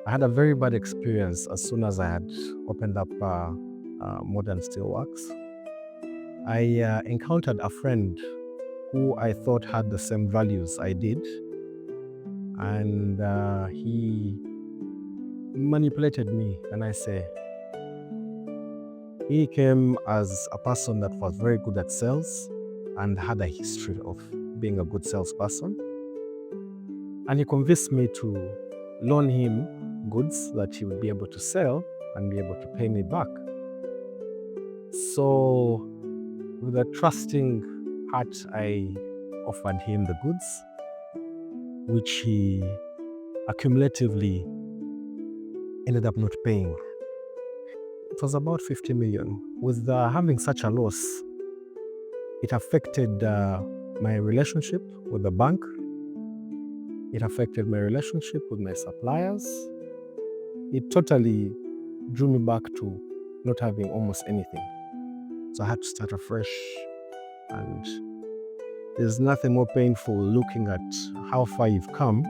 I had a very bad experience as soon as I had opened up Modern Steelworks. I encountered a friend who I thought had the same values I did, and he manipulated me. And I say, he came as a person that was very good at sales and had a history of being a good salesperson. And he convinced me to loan him goods that he would be able to sell and be able to pay me back. So, with a trusting heart, I offered him the goods, which he accumulatively ended up not paying. It was about 50 million. With having such a loss, it affected my relationship with the bank. It affected my relationship with my suppliers. It totally drew me back to not having almost anything. So I had to start afresh, and there's nothing more painful looking at how far you've come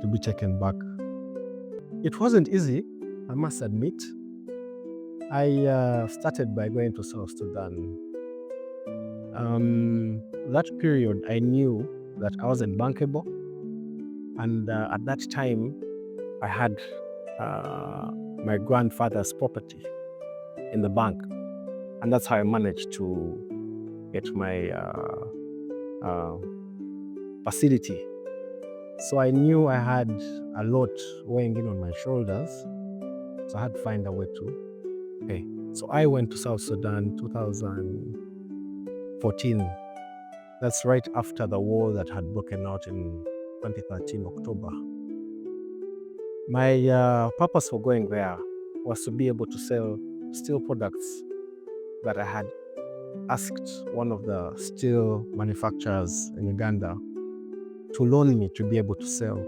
to be taken back. It wasn't easy, I must admit. I started by going to South Sudan. That period, I knew that I wasn't bankable, and at that time, I had my grandfather's property in the bank, and that's how I managed to get my facility. So I knew I had a lot weighing in on my shoulders, so I had to find a way to pay. So I went to South Sudan 2014. That's right after the war that had broken out in 2013 October. My purpose for going there was to be able to sell steel products that I had asked one of the steel manufacturers in Uganda to loan me to be able to sell.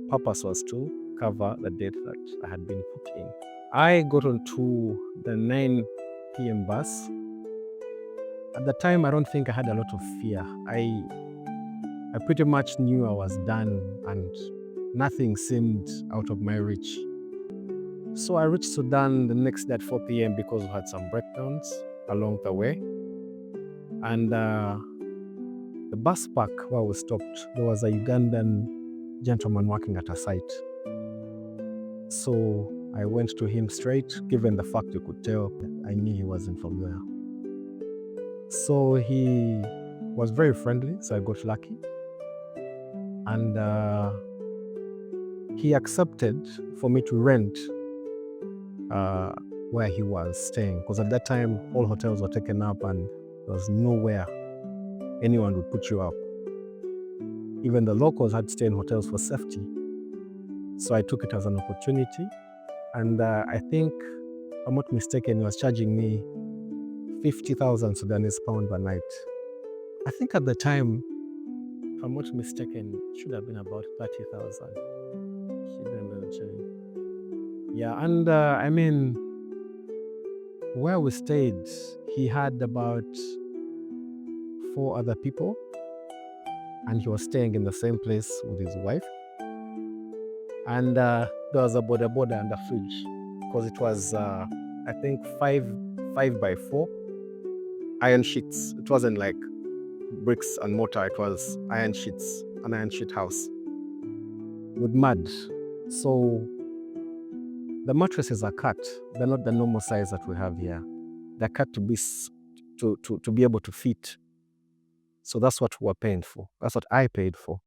Purpose was to cover the debt that I had been put in. I got onto the 9 p.m. bus. At the time, I don't think I had a lot of fear. I pretty much knew I was done and nothing seemed out of my reach. So I reached Sudan the next day at 4 p.m. because we had some breakdowns along the way. And the bus park where we stopped, there was a Ugandan gentleman working at a site. So I went to him straight, given the fact you could tell I knew he wasn't from there. So he was very friendly, so I got lucky. And he accepted for me to rent where he was staying, because at that time all hotels were taken up and there was nowhere anyone would put you up. Even the locals had to stay in hotels for safety. So I took it as an opportunity, and I think, if I'm not mistaken, he was charging me 50,000 Sudanese pound per night. I think at the time, if I'm not mistaken, it should have been about 30,000. Yeah, and I mean, where we stayed, he had about 4 other people, and he was staying in the same place with his wife. And there was a border and a fridge, because it was, I think, 5 by 4 iron sheets. It wasn't like bricks and mortar, it was iron sheets, an iron sheet house with mud. So the mattresses are cut. They're not the normal size that we have here. They're cut to be able to fit. So that's what we're paying for. That's what I paid for.